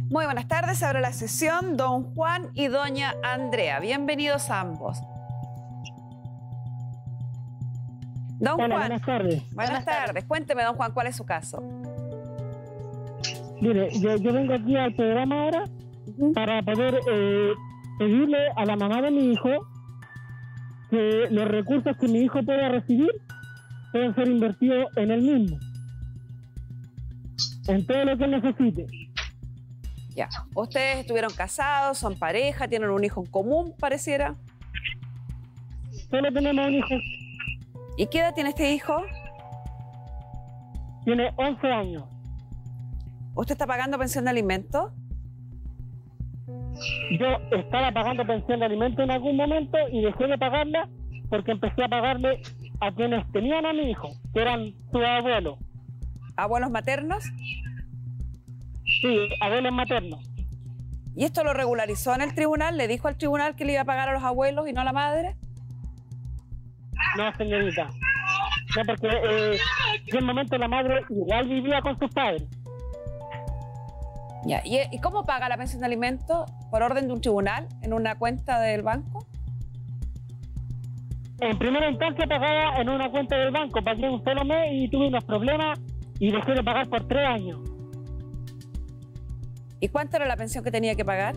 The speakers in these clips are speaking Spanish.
Muy buenas tardes, abre la sesión don Juan y doña Andrea. Bienvenidos ambos. Don Hola, Juan. buenas tardes. Buenas tardes. Cuénteme, don Juan, ¿cuál es su caso? Mire, yo vengo aquí al programa ahora para poder pedirle a la mamá de mi hijo que los recursos que mi hijo pueda recibir pueden ser invertidos en él mismo, en todo lo que él necesite. Ya. ¿Ustedes estuvieron casados, son pareja, tienen un hijo en común, pareciera? Solo tenemos un hijo, ¿Y qué edad tiene este hijo? tiene 11 años. ¿Usted está pagando pensión de alimentos? Yo estaba pagando pensión de alimentos en algún momento y dejé de pagarla porque empecé a pagarle a quienes tenían a mi hijo, que eran sus abuelos. ¿Abuelos maternos? Sí, abuelos maternos. ¿Y esto lo regularizó en el tribunal? ¿Le dijo al tribunal que le iba a pagar a los abuelos y no a la madre? No, señorita. No, porque en el momento la madre igual vivía con sus padres. Ya. ¿Y cómo paga la pensión de alimentos? ¿Por orden de un tribunal? ¿En una cuenta del banco? En primera instancia pagaba en una cuenta del banco, pagué un solo mes y tuve unos problemas y dejé de pagar por 3 años. ¿Y cuánto era la pensión que tenía que pagar?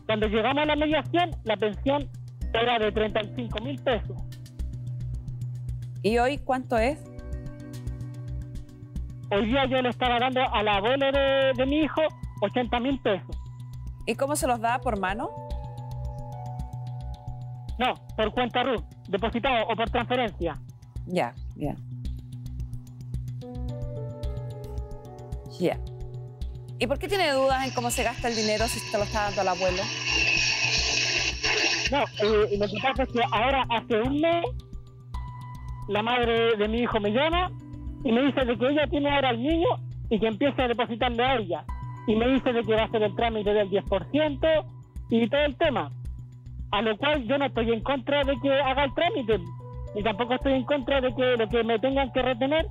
Cuando llegamos a la mediación, la pensión era de 35.000 pesos. ¿Y hoy cuánto es? Hoy día yo le estaba dando al abuelo de mi hijo 80.000 pesos. ¿Y cómo se los da? ¿Por mano? No, por cuenta RUT, depositado o por transferencia. Ya, ya. Ya. ¿Y por qué tiene dudas en cómo se gasta el dinero si se lo está dando al abuelo? No, lo que pasa es que ahora hace un mes la madre de mi hijo me llama y me dice de que ella tiene ahora al niño y que empieza a depositarle a ella. Y me dice de que va a hacer el trámite del 10% y todo el tema. A lo cual yo no estoy en contra de que haga el trámite, ni tampoco estoy en contra de que lo que me tengan que retener,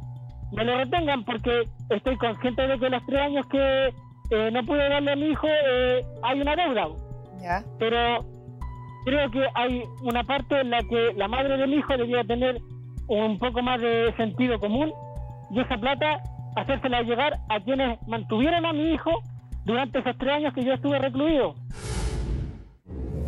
me lo retengan, porque estoy consciente de que los 3 años que no pude darle a mi hijo hay una deuda. Ya. Pero creo que hay una parte en la que la madre de mi hijo debía tener un poco más de sentido común y esa plata hacérsela llegar a quienes mantuvieron a mi hijo durante esos 3 años que yo estuve recluido.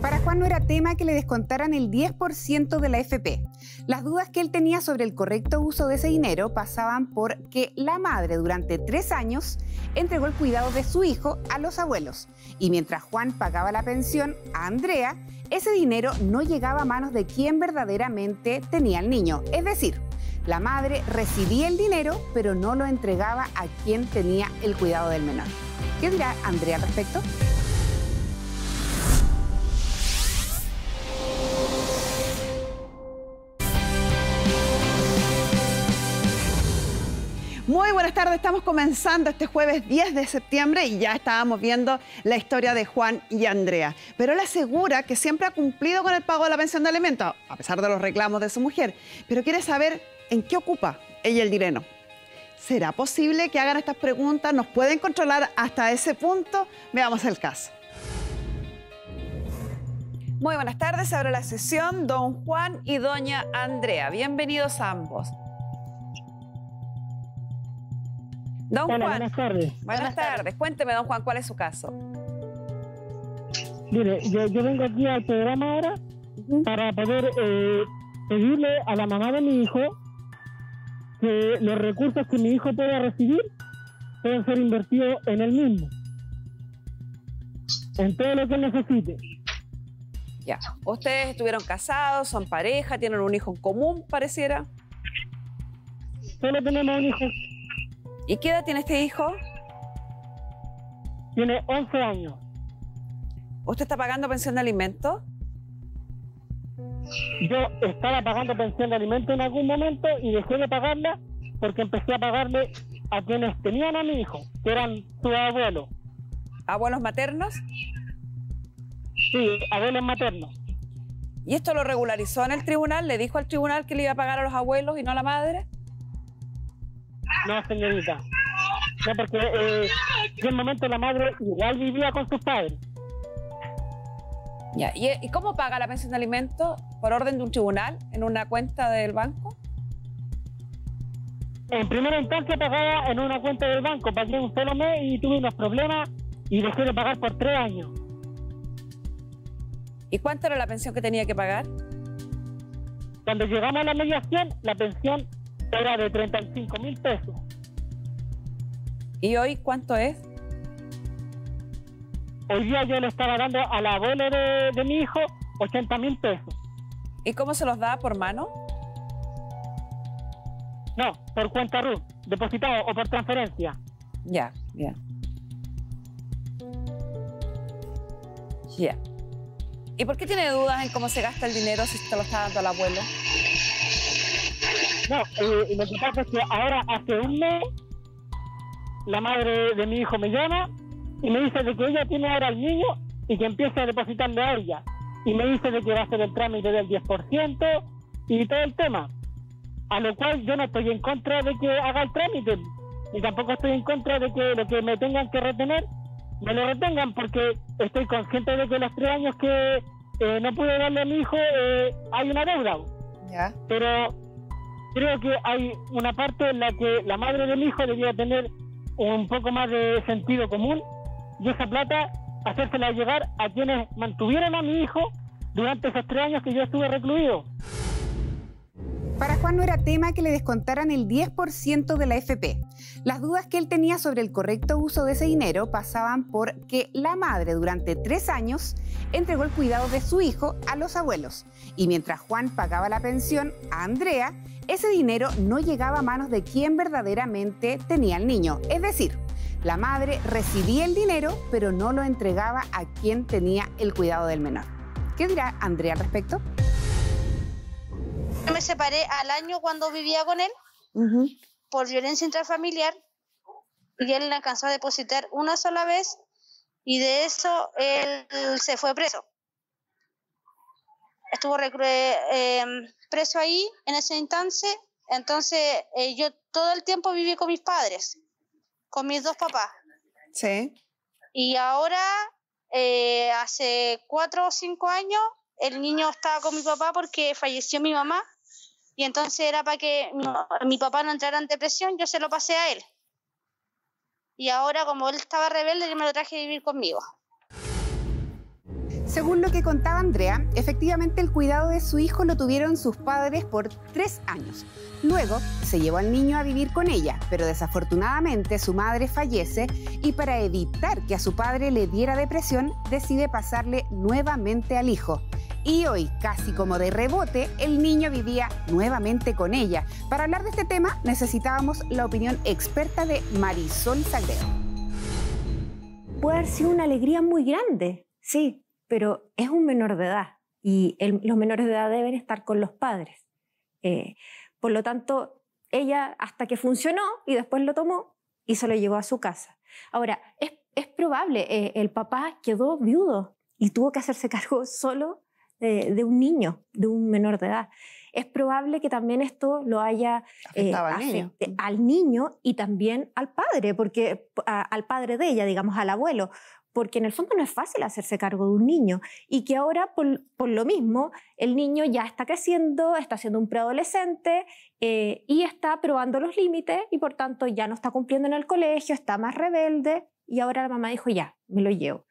Para Juan no era tema que le descontaran el 10% de la AFP. Las dudas que él tenía sobre el correcto uso de ese dinero pasaban por que la madre durante 3 años entregó el cuidado de su hijo a los abuelos. Y mientras Juan pagaba la pensión a Andrea, ese dinero no llegaba a manos de quien verdaderamente tenía al niño. Es decir, la madre recibía el dinero, pero no lo entregaba a quien tenía el cuidado del menor. ¿Qué dirá Andrea al respecto? Muy buenas tardes, estamos comenzando este jueves 10 de septiembre y ya estábamos viendo la historia de Juan y Andrea. Pero él asegura que siempre ha cumplido con el pago de la pensión de alimentos, a pesar de los reclamos de su mujer, pero quiere saber en qué ocupa ella el dinero. ¿Será posible que hagan estas preguntas? ¿Nos pueden controlar hasta ese punto? Veamos el caso. Muy buenas tardes, abre la sesión don Juan y doña Andrea. Bienvenidos ambos. Don Hola, Juan. buenas tardes. Buenas tardes. Cuénteme, don Juan, ¿cuál es su caso? Mire, yo vengo aquí al programa ahora para poder pedirle a la mamá de mi hijo que los recursos que mi hijo pueda recibir pueden ser invertidos en él mismo, en todo lo que él necesite. Ya. ¿Ustedes estuvieron casados, son pareja, tienen un hijo en común, pareciera? Solo tenemos un hijo, ¿Y qué edad tiene este hijo? tiene 11 años. ¿Usted está pagando pensión de alimentos? Yo estaba pagando pensión de alimentos en algún momento y dejé de pagarla porque empecé a pagarle a quienes tenían a mi hijo, que eran sus abuelos. ¿Abuelos maternos? Sí, abuelos maternos. ¿Y esto lo regularizó en el tribunal? ¿Le dijo al tribunal que le iba a pagar a los abuelos y no a la madre? No, señorita. No, porque en el momento la madre igual vivía con sus padres. Ya. ¿Y cómo paga la pensión de alimentos? ¿Por orden de un tribunal en una cuenta del banco? En primera instancia pagaba en una cuenta del banco, pagué un solo mes y tuve unos problemas y dejé de pagar por 3 años. ¿Y cuánto era la pensión que tenía que pagar? Cuando llegamos a la mediación, la pensión era de 35.000 pesos. ¿Y hoy cuánto es? Hoy día yo le estaba dando al abuelo de mi hijo 80.000 pesos. ¿Y cómo se los da? ¿Por mano? No, por cuenta RUT, depositado o por transferencia. Ya, ya. Ya. ¿Y por qué tiene dudas en cómo se gasta el dinero si te lo está dando al abuelo? No, lo que pasa es que ahora hace un mes la madre de mi hijo me llama y me dice de que ella tiene ahora al niño y que empieza a depositarle a ella. Y me dice de que va a hacer el trámite del 10% y todo el tema. A lo cual yo no estoy en contra de que haga el trámite, y tampoco estoy en contra de que lo que me tengan que retener, me lo retengan, porque estoy consciente de que los 3 años que no pude darle a mi hijo hay una deuda. Ya. Pero creo que hay una parte en la que la madre de mi hijo debía tener un poco más de sentido común, y esa plata hacérsela llegar a quienes mantuvieron a mi hijo durante esos 3 años que yo estuve recluido. Para Juan no era tema que le descontaran el 10% de la AFP. Las dudas que él tenía sobre el correcto uso de ese dinero pasaban por que la madre durante 3 años entregó el cuidado de su hijo a los abuelos. Y mientras Juan pagaba la pensión a Andrea, ese dinero no llegaba a manos de quien verdaderamente tenía al niño. Es decir, la madre recibía el dinero, pero no lo entregaba a quien tenía el cuidado del menor. ¿Qué dirá Andrea al respecto? Yo me separé al año cuando vivía con él por violencia intrafamiliar y él le alcanzó a depositar una sola vez y de eso él se fue preso. Estuvo preso ahí en ese instante, entonces yo todo el tiempo viví con mis padres, con mis 2 papás. Sí. Y ahora, hace 4 o 5 años, el niño estaba con mi papá porque falleció mi mamá y entonces era para que mi papá no entrara en depresión, yo se lo pasé a él. Y ahora, como él estaba rebelde, yo me lo traje a vivir conmigo. Según lo que contaba Andrea, efectivamente el cuidado de su hijo lo tuvieron sus padres por 3 años. Luego se llevó al niño a vivir con ella, pero desafortunadamente su madre fallece y para evitar que a su padre le diera depresión, decide pasarle nuevamente al hijo. Y hoy, casi como de rebote, el niño vivía nuevamente con ella. Para hablar de este tema necesitábamos la opinión experta de Marisol Sagredo. Puede haber sido una alegría muy grande, sí, pero es un menor de edad y los menores de edad deben estar con los padres. Por lo tanto, ella hasta que funcionó y después lo tomó y se lo llevó a su casa. Ahora, es probable, el papá quedó viudo y tuvo que hacerse cargo solo de un niño, de un menor de edad. Es probable que también esto lo haya afecte al niño y también al padre, porque al padre de ella, digamos, al abuelo, porque en el fondo no es fácil hacerse cargo de un niño y que ahora por lo mismo el niño ya está creciendo, está siendo un preadolescente y está probando los límites y por tanto ya no está cumpliendo en el colegio, está más rebelde y ahora la mamá dijo ya, me lo llevo.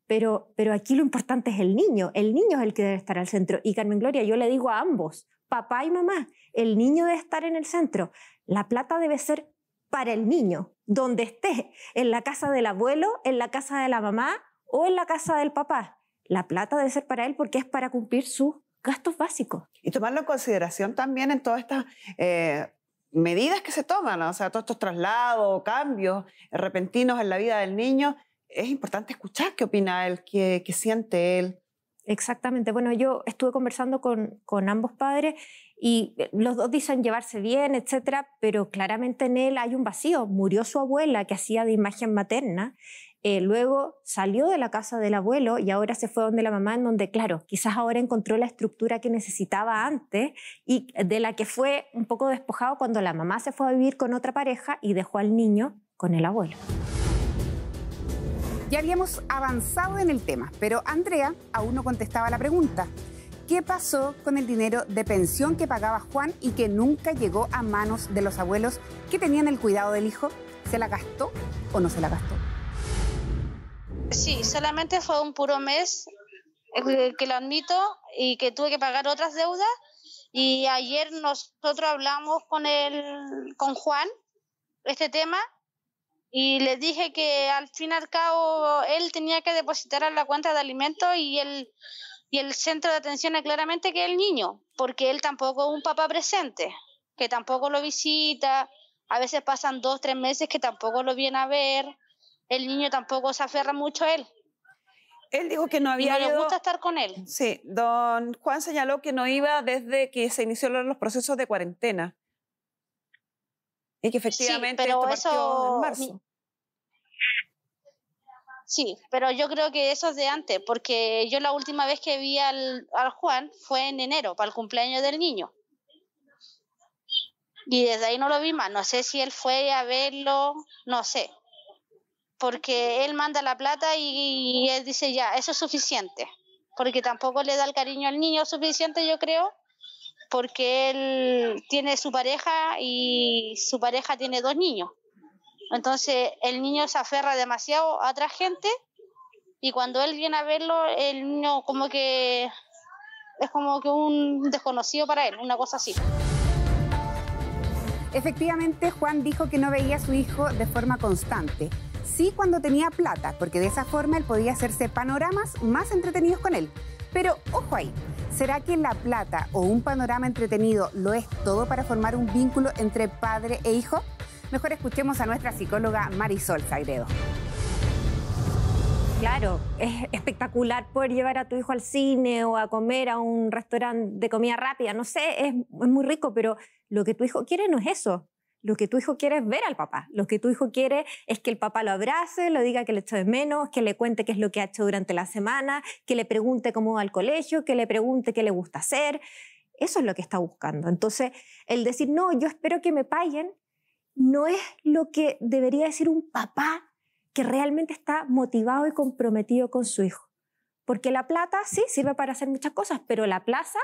Pero aquí lo importante es el niño es el que debe estar al centro. Y Carmen Gloria, yo le digo a ambos, papá y mamá, el niño debe estar en el centro. La plata debe ser para el niño, donde esté, en la casa del abuelo, en la casa de la mamá o en la casa del papá. La plata debe ser para él porque es para cumplir sus gastos básicos. Y tomarlo en consideración también en todas estas medidas que se toman, ¿no? O sea, todos estos traslados, cambios repentinos en la vida del niño. Es importante escuchar qué opina él, qué siente él. Exactamente. Bueno, yo estuve conversando con ambos padres y los dos dicen llevarse bien, etcétera, pero claramente en él hay un vacío. Murió su abuela, que hacía de imagen materna, luego salió de la casa del abuelo y ahora se fue donde la mamá, en donde, claro, quizás ahora encontró la estructura que necesitaba antes y de la que fue un poco despojado cuando la mamá se fue a vivir con otra pareja y dejó al niño con el abuelo. Ya habíamos avanzado en el tema, pero Andrea aún no contestaba la pregunta. ¿Qué pasó con el dinero de pensión que pagaba Juan y que nunca llegó a manos de los abuelos que tenían el cuidado del hijo? ¿Se la gastó o no se la gastó? Sí, solamente fue un puro mes, que lo admito, y que tuve que pagar otras deudas. Y ayer nosotros hablamos con Juan este tema, y le dije que al fin y al cabo él tenía que depositar a la cuenta de alimentos, y el centro de atención es claramente que el niño, porque él tampoco es un papá presente, que tampoco lo visita, a veces pasan 2 o 3 meses que tampoco lo viene a ver, el niño tampoco se aferra mucho a él. Él dijo que no Y había no le ido... gusta estar con él. Sí, don Juan señaló que no iba desde que se inició los procesos de cuarentena. Y que efectivamente Sí, pero esto partió en marzo. Sí, pero yo creo que eso es de antes, porque yo la última vez que vi al Juan fue en enero, para el cumpleaños del niño. Y desde ahí no lo vi más. No sé si él fue a verlo, no sé. Porque él manda la plata y él dice ya, eso es suficiente. Porque tampoco le da el cariño al niño suficiente, yo creo, porque él tiene su pareja y su pareja tiene 2 niños. Entonces el niño se aferra demasiado a otra gente, y cuando él viene a verlo, el niño como que es como que un desconocido para él, una cosa así. Efectivamente, Juan dijo que no veía a su hijo de forma constante. Sí, cuando tenía plata, porque de esa forma él podía hacerse panoramas más entretenidos con él. Pero ojo ahí, ¿será que la plata o un panorama entretenido lo es todo para formar un vínculo entre padre e hijo? Mejor escuchemos a nuestra psicóloga Marisol Sagredo. Claro, es espectacular poder llevar a tu hijo al cine o a comer a un restaurante de comida rápida. No sé, es muy rico, pero lo que tu hijo quiere no es eso. Lo que tu hijo quiere es ver al papá. Lo que tu hijo quiere es que el papá lo abrace, le diga que le echa de menos, que le cuente qué es lo que ha hecho durante la semana, que le pregunte cómo va al colegio, que le pregunte qué le gusta hacer. Eso es lo que está buscando. Entonces, el decir, no, yo espero que me paguen, no es lo que debería decir un papá que realmente está motivado y comprometido con su hijo. Porque la plata sí sirve para hacer muchas cosas, pero la plaza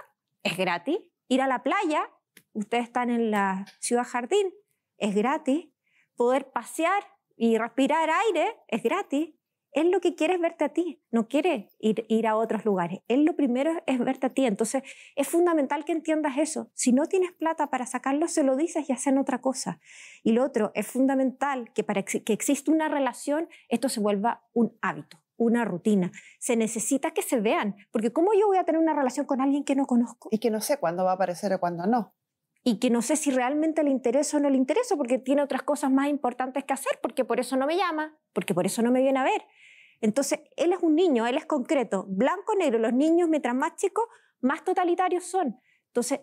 es gratis. Ir a la playa, ustedes están en la Ciudad Jardín, es gratis. Poder pasear y respirar aire es gratis. Él lo que quiere es verte a ti, no quiere ir a otros lugares. Él lo primero es verte a ti. Entonces es fundamental que entiendas eso. Si no tienes plata para sacarlo, se lo dices y hacen otra cosa. Y lo otro, es fundamental que para que exista una relación, esto se vuelva un hábito, una rutina. Se necesita que se vean, porque ¿cómo yo voy a tener una relación con alguien que no conozco? Y que no sé cuándo va a aparecer o cuándo no. Y que no sé si realmente le interesa o no le interesa, porque tiene otras cosas más importantes que hacer, porque por eso no me llama, porque por eso no me viene a ver. Entonces, él es un niño, él es concreto, blanco, negro. Los niños, mientras más chicos, más totalitarios son. Entonces,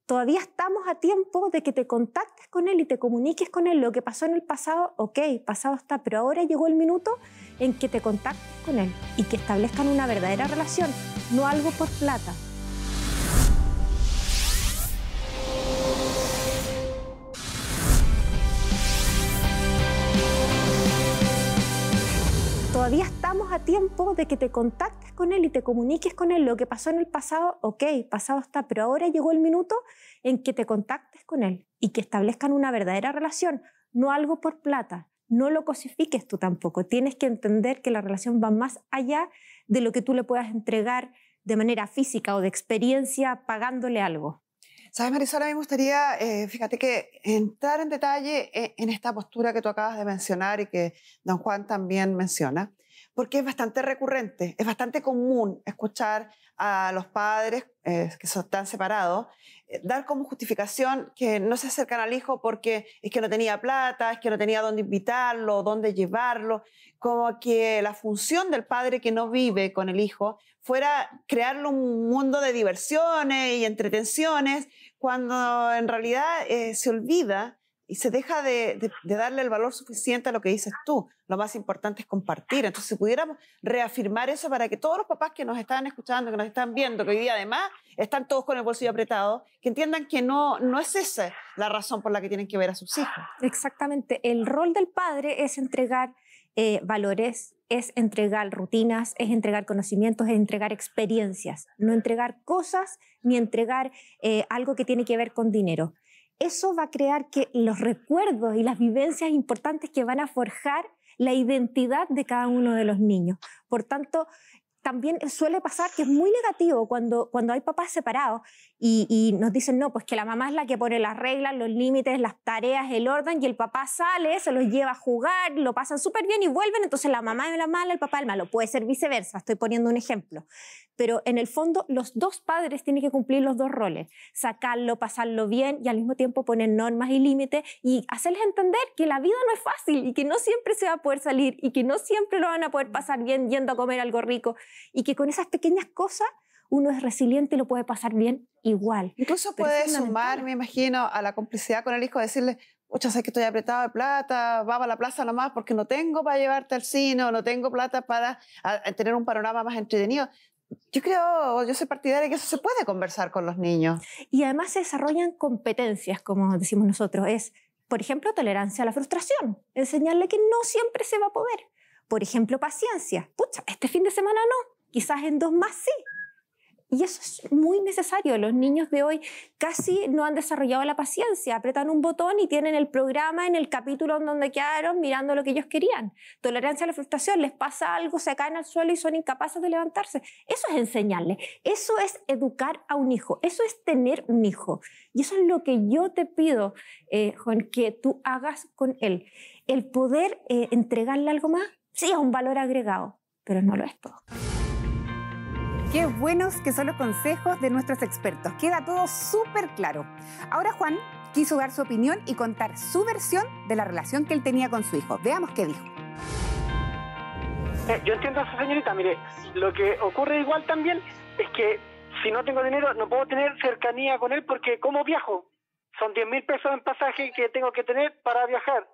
todavía estamos a tiempo de que te contactes con él y te comuniques con él. Lo que pasó en el pasado, ok, pasado está, pero ahora llegó el minuto en que te contactes con él y que establezcan una verdadera relación, no algo por plata. Todavía estamos a tiempo de que te contactes con él y te comuniques con él. Lo que pasó en el pasado, ok, pasado está, pero ahora llegó el minuto en que te contactes con él y que establezcan una verdadera relación, no algo por plata. No lo cosifiques tú tampoco. Tienes que entender que la relación va más allá de lo que tú le puedas entregar de manera física o de experiencia pagándole algo. ¿Sabes, Marisol? A mí me gustaría, fíjate que entrar en detalle en esta postura que tú acabas de mencionar y que don Juan también menciona, porque es bastante recurrente, es bastante común escuchar a los padres que están separados dar como justificación que no se acercan al hijo porque es que no tenía plata, es que no tenía dónde invitarlo, dónde llevarlo, como que la función del padre que no vive con el hijo fuera crearle un mundo de diversiones y entretenciones, cuando en realidad se olvida y se deja de darle el valor suficiente a lo que dices tú. Lo más importante es compartir. Entonces, si pudiéramos reafirmar eso para que todos los papás que nos están escuchando, que nos están viendo, que hoy día además están todos con el bolsillo apretado, que entiendan que no es esa la razón por la que tienen que ver a sus hijos. Exactamente. El rol del padre es entregar valores, es entregar rutinas, es entregar conocimientos, es entregar experiencias, no entregar cosas ni entregar algo que tiene que ver con dinero. Eso va a crear que los recuerdos y las vivencias importantes que van a forjar la identidad de cada uno de los niños. Por tanto, también suele pasar que es muy negativo cuando hay papás separados y nos dicen, no, pues que la mamá es la que pone las reglas, los límites, las tareas, el orden, y el papá sale, se los lleva a jugar, lo pasan súper bien y vuelven, entonces la mamá es la mala, el papá es el malo. Puede ser viceversa, estoy poniendo un ejemplo. Pero en el fondo los dos padres tienen que cumplir los dos roles, sacarlo, pasarlo bien y al mismo tiempo poner normas y límites y hacerles entender que la vida no es fácil y que no siempre se va a poder salir y que no siempre lo van a poder pasar bien yendo a comer algo rico y que con esas pequeñas cosas uno es resiliente y lo puede pasar bien igual. Incluso puede sumar, me imagino, a la complicidad con el hijo, decirle, oye, sé que estoy apretado de plata, vamos a la plaza nomás porque no tengo para llevarte al cine o no tengo plata para tener un panorama más entretenido. Yo soy partidaria de que eso se puede conversar con los niños. Y además se desarrollan competencias, como decimos nosotros. Es, por ejemplo, tolerancia a la frustración. Enseñarle que no siempre se va a poder. Por ejemplo, paciencia. Pucha, este fin de semana no, quizás en 2 más sí. Y eso es muy necesario. Los niños de hoy casi no han desarrollado la paciencia. Apretan un botón y tienen el programa en el capítulo en donde quedaron mirando lo que ellos querían. Tolerancia a la frustración. Les pasa algo, se caen al suelo y son incapaces de levantarse. Eso es enseñarles. Eso es educar a un hijo. Eso es tener un hijo. Y eso es lo que yo te pido, Juan, que tú hagas con él. El poder entregarle algo más, sí es un valor agregado, pero no lo es todo. Qué buenos que son los consejos de nuestros expertos. Queda todo súper claro. Ahora Juan quiso dar su opinión y contar su versión de la relación que él tenía con su hijo. Veamos qué dijo. Yo entiendo a esa señorita. Mire, lo que ocurre igual también es que si no tengo dinero no puedo tener cercanía con él porque ¿cómo viajo? Son 10.000 pesos en pasaje que tengo que tener para viajar.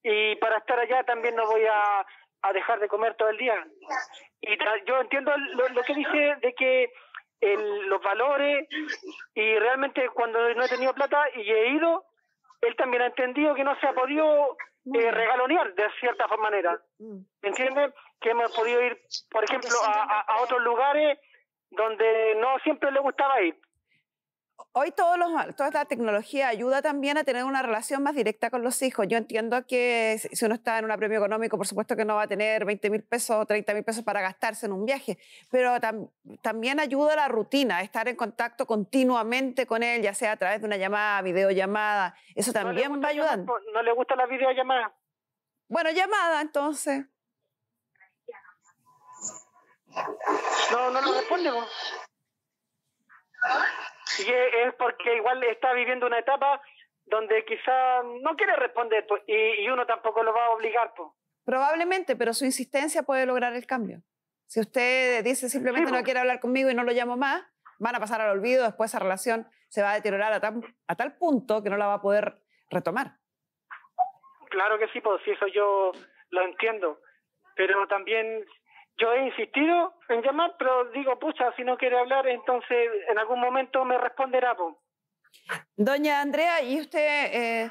Y para estar allá también no voy a dejar de comer todo el día. Y yo entiendo lo que dice de que los valores, y realmente cuando no he tenido plata y he ido, él también ha entendido que no se ha podido regalonear de cierta manera. ¿Entienden? Que hemos podido ir, por ejemplo, a otros lugares donde no siempre le gustaba ir. Hoy toda esta tecnología ayuda también a tener una relación más directa con los hijos. Yo entiendo que si uno está en un apremio económico, por supuesto que no va a tener 20.000 pesos o 30.000 pesos para gastarse en un viaje, pero también ayuda a la rutina, a estar en contacto continuamente con él, ya sea a través de una llamada, videollamada. Eso también va ayudando. ¿No le gusta la videollamada? Bueno, llamada entonces. No lo responde, ¿no? Y es porque igual está viviendo una etapa donde quizá no quiere responder, pues, y uno tampoco lo va a obligar, pues. Probablemente, pero su insistencia puede lograr el cambio. Si usted dice simplemente no quiere hablar conmigo y no lo llamo más, van a pasar al olvido, después esa relación se va a deteriorar a tal punto que no la va a poder retomar. Claro que sí, pues sí, eso yo lo entiendo, pero también yo he insistido en llamar, pero digo, pucha, si no quiere hablar, entonces en algún momento me responderá, pues. Doña Andrea, ¿y usted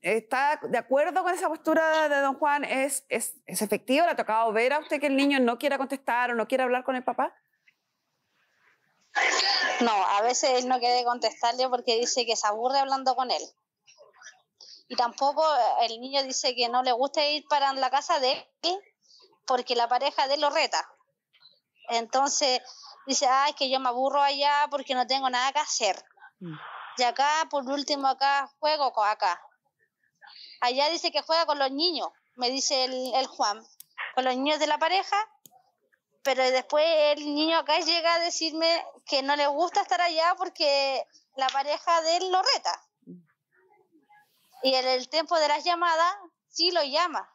está de acuerdo con esa postura de don Juan? ¿Es efectivo? ¿Le ha tocado ver a usted que el niño no quiera contestar o no quiera hablar con el papá? No, a veces él no quiere contestarle porque dice que se aburre hablando con él. Y tampoco el niño dice que no le gusta ir para la casa de él porque la pareja de él lo reta. Entonces dice, ay, que yo me aburro allá porque no tengo nada que hacer. Y acá, por último, acá juego acá. Allá dice que juega con los niños, me dice el Juan, con los niños de la pareja, pero después el niño acá llega a decirme que no le gusta estar allá porque la pareja de él lo reta. Y en el tiempo de las llamadas, sí lo llama.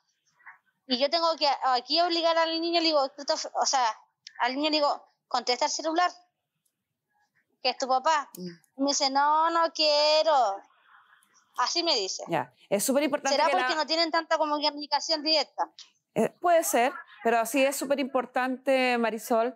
Y yo tengo que aquí obligar al niño, le digo, al niño le digo, contesta el celular, que es tu papá. Y me dice, no quiero. Así me dice. Ya, es súper importante ¿Será que porque no tienen tanta comunicación directa? Puede ser, pero sí es súper importante, Marisol,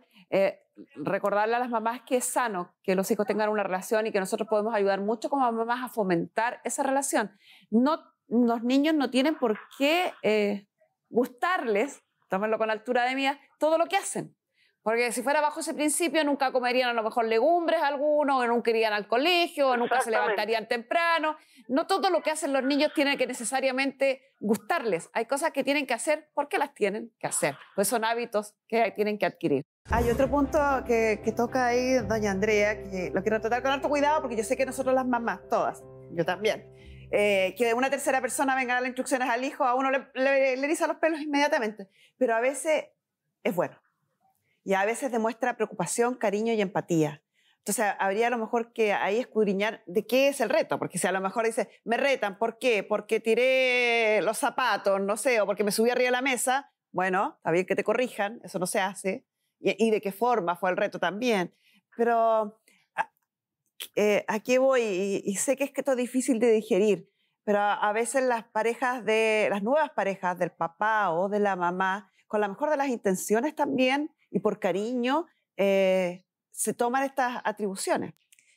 recordarle a las mamás que es sano que los hijos tengan una relación y que nosotros podemos ayudar mucho como mamás a fomentar esa relación. No, los niños no tienen por qué gustarles, tómenlo con altura de mía, todo lo que hacen. Porque si fuera bajo ese principio, nunca comerían a lo mejor legumbres algunos, o nunca irían al colegio, o nunca se levantarían temprano. No todo lo que hacen los niños tiene que necesariamente gustarles. Hay cosas que tienen que hacer porque las tienen que hacer. Pues son hábitos que tienen que adquirir. Hay otro punto que toca ahí, doña Andrea, que lo quiero tratar con alto cuidado porque yo sé que nosotros las mamás, todas, yo también, que una tercera persona venga a darle instrucciones al hijo, a uno le eriza los pelos inmediatamente. Pero a veces es bueno. Y a veces demuestra preocupación, cariño y empatía. Entonces, habría a lo mejor que ahí escudriñar de qué es el reto, porque si a lo mejor dice, me retan, ¿por qué? Porque tiré los zapatos, no sé, o porque me subí arriba de la mesa, bueno, está bien que te corrijan, eso no se hace, y de qué forma fue el reto también. Pero, ¿a qué voy? Y sé que esto es difícil de digerir, pero a veces las nuevas parejas del papá o de la mamá, con la mejor de las intenciones también, y por cariño, se toman estas atribuciones.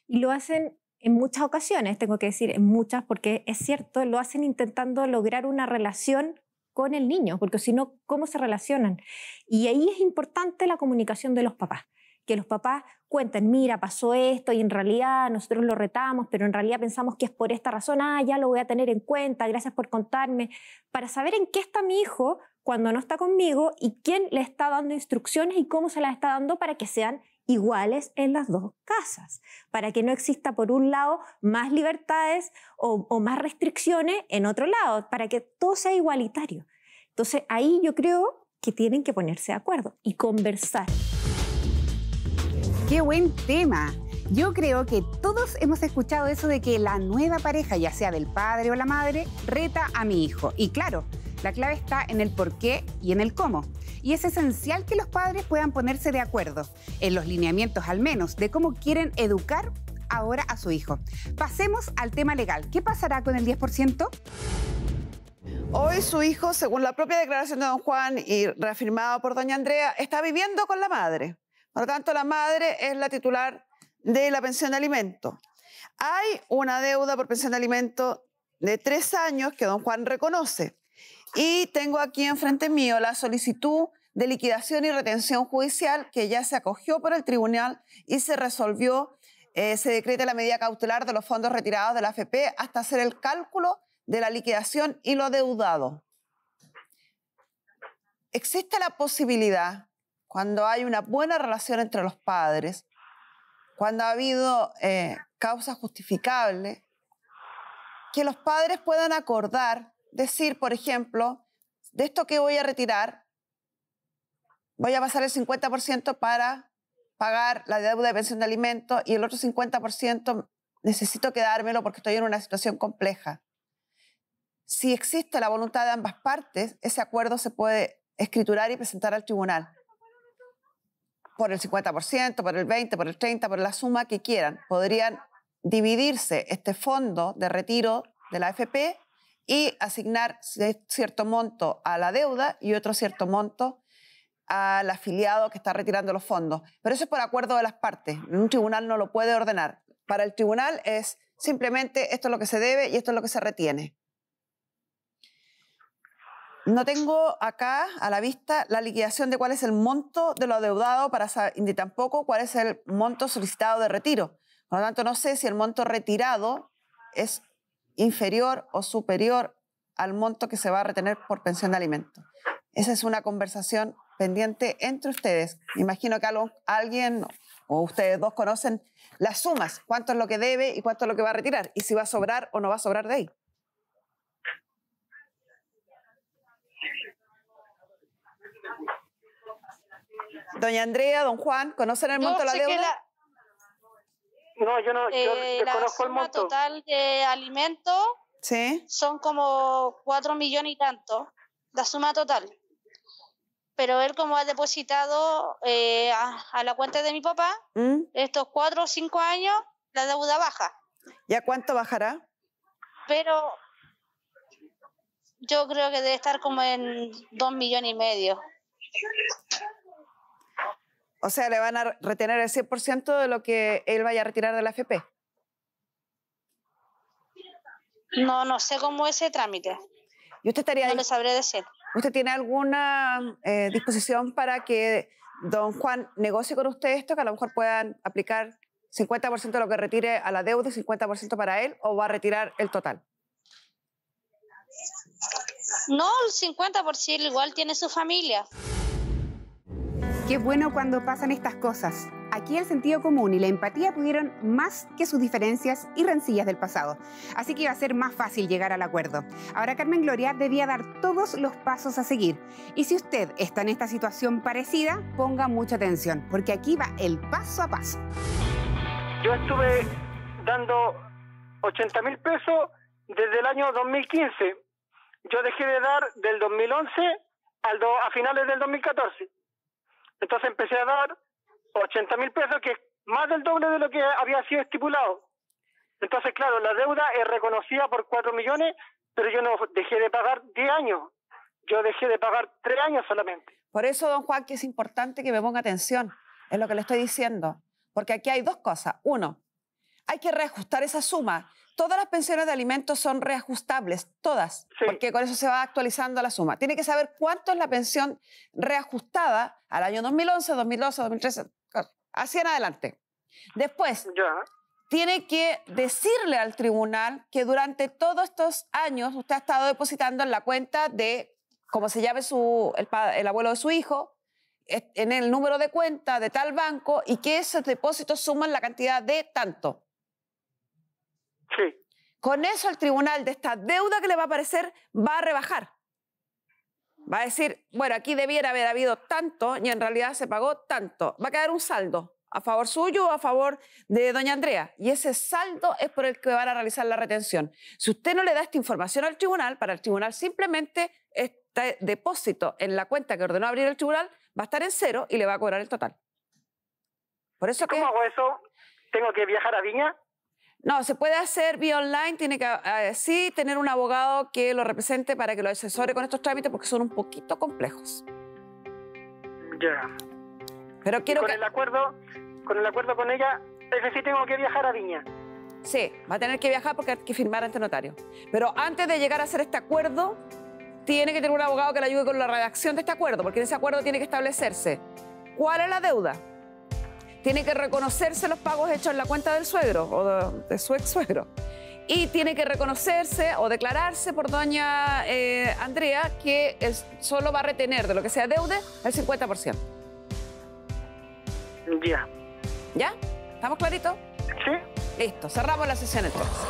Y lo hacen en muchas ocasiones, tengo que decir en muchas, porque es cierto, lo hacen intentando lograr una relación con el niño, porque si no, ¿cómo se relacionan? Y ahí es importante la comunicación de los papás, que los papás cuenten, mira, pasó esto y en realidad nosotros lo retamos, pero en realidad pensamos que es por esta razón, ya lo voy a tener en cuenta, gracias por contarme, para saber en qué está mi hijo cuando no está conmigo y quién le está dando instrucciones y cómo se las está dando para que sean iguales en las dos casas, para que no exista por un lado más libertades o más restricciones en otro lado, para que todo sea igualitario. Entonces ahí yo creo que tienen que ponerse de acuerdo y conversar. ¡Qué buen tema! Yo creo que todos hemos escuchado eso de que la nueva pareja, ya sea del padre o la madre, reta a mi hijo. Y claro, la clave está en el por qué y en el cómo. Y es esencial que los padres puedan ponerse de acuerdo, en los lineamientos al menos, de cómo quieren educar ahora a su hijo. Pasemos al tema legal. ¿Qué pasará con el 10%? Hoy su hijo, según la propia declaración de don Juan y reafirmado por doña Andrea, está viviendo con la madre. Por lo tanto, la madre es la titular de la pensión de alimento. Hay una deuda por pensión de alimento de 3 años que don Juan reconoce. Y tengo aquí enfrente mío la solicitud de liquidación y retención judicial que ya se acogió por el tribunal y se resolvió, se decreta la medida cautelar de los fondos retirados de la AFP hasta hacer el cálculo de la liquidación y lo deudado. Existe la posibilidad, cuando hay una buena relación entre los padres, cuando ha habido causas justificables, que los padres puedan acordar, decir, por ejemplo, de esto que voy a retirar, voy a pasar el 50% para pagar la deuda de pensión de alimentos y el otro 50% necesito quedármelo porque estoy en una situación compleja. Si existe la voluntad de ambas partes, ese acuerdo se puede escriturar y presentar al tribunal. Por el 50%, por el 20%, por el 30%, por la suma que quieran. Podrían dividirse este fondo de retiro de la AFP y asignar cierto monto a la deuda y otro cierto monto al afiliado que está retirando los fondos. Pero eso es por acuerdo de las partes. Un tribunal no lo puede ordenar. Para el tribunal es simplemente esto es lo que se debe y esto es lo que se retiene. No tengo acá a la vista la liquidación de cuál es el monto de lo adeudado ni tampoco cuál es el monto solicitado de retiro. Por lo tanto, no sé si el monto retirado es inferior o superior al monto que se va a retener por pensión de alimentos. Esa es una conversación pendiente entre ustedes. Me imagino que alguien o ustedes dos conocen las sumas, cuánto es lo que debe y cuánto es lo que va a retirar y si va a sobrar o no va a sobrar de ahí. Doña Andrea, don Juan, ¿conocen el monto de la deuda? No, yo no, yo desconozco el monto. La suma total de alimentos ¿Sí? son como 4 millones y tanto, la suma total. Pero él como ha depositado a la cuenta de mi papá, estos 4 o 5 años, la deuda baja. ¿Y a cuánto bajará? pero yo creo que debe estar como en 2,5 millones. O sea, le van a retener el 100% de lo que él vaya a retirar de la AFP. No sé cómo es ese trámite. ¿Y usted estaría No le sabré decir. ¿Usted tiene alguna disposición para que don Juan negocie con usted esto, que a lo mejor puedan aplicar 50% de lo que retire a la deuda y 50% para él, o va a retirar el total? No, el 50% igual tiene su familia. Qué bueno cuando pasan estas cosas. Aquí el sentido común y la empatía pudieron más que sus diferencias y rencillas del pasado. Así que iba a ser más fácil llegar al acuerdo. Ahora Carmen Gloria debía dar todos los pasos a seguir. Y si usted está en esta situación parecida, ponga mucha atención, porque aquí va el paso a paso. Yo estuve dando 80.000 pesos desde el año 2015. Yo dejé de dar del 2011 a finales del 2014. Entonces empecé a dar 80.000 pesos, que es más del doble de lo que había sido estipulado. Entonces, claro, la deuda es reconocida por 4 millones, pero yo no dejé de pagar 10 años. Yo dejé de pagar 3 años solamente. Por eso, don Juan, que es importante que me ponga atención en lo que le estoy diciendo. Porque aquí hay dos cosas. Uno, hay que reajustar esa suma. Todas las pensiones de alimentos son reajustables, todas, sí, porque con eso se va actualizando la suma. Tiene que saber cuánto es la pensión reajustada al año 2011, 2012, 2013, así en adelante. Después, tiene que decirle al tribunal que durante todos estos años usted ha estado depositando en la cuenta de, como se llame el abuelo de su hijo, en el número de cuenta de tal banco, y que esos depósitos suman la cantidad de tanto. Sí. Con eso el tribunal de esta deuda que le va a aparecer va a rebajar. Va a decir, bueno, aquí debiera haber habido tanto y en realidad se pagó tanto. Va a quedar un saldo a favor suyo o a favor de doña Andrea. Y ese saldo es por el que van a realizar la retención. Si usted no le da esta información al tribunal, para el tribunal simplemente este depósito en la cuenta que ordenó abrir el tribunal va a estar en cero y le va a cobrar el total. Por eso ¿Cómo hago eso? ¿Tengo que viajar a Viña? No, se puede hacer vía online, tiene que sí tener un abogado que lo represente para que lo asesore con estos trámites porque son un poquito complejos. Ya. Pero quiero con el acuerdo con ella, ese sí tengo que viajar a Viña. Sí, va a tener que viajar porque hay que firmar ante notario. Pero antes de llegar a hacer este acuerdo, tiene que tener un abogado que le ayude con la redacción de este acuerdo, porque en ese acuerdo tiene que establecerse cuál es la deuda. Tiene que reconocerse los pagos hechos en la cuenta del suegro o de su ex suegro. Y tiene que reconocerse o declararse por doña Andrea que él solo va a retener de lo que sea deuda el 50%. Ya. ¿Ya? ¿Estamos claritos? Sí. Listo, cerramos la sesión entonces.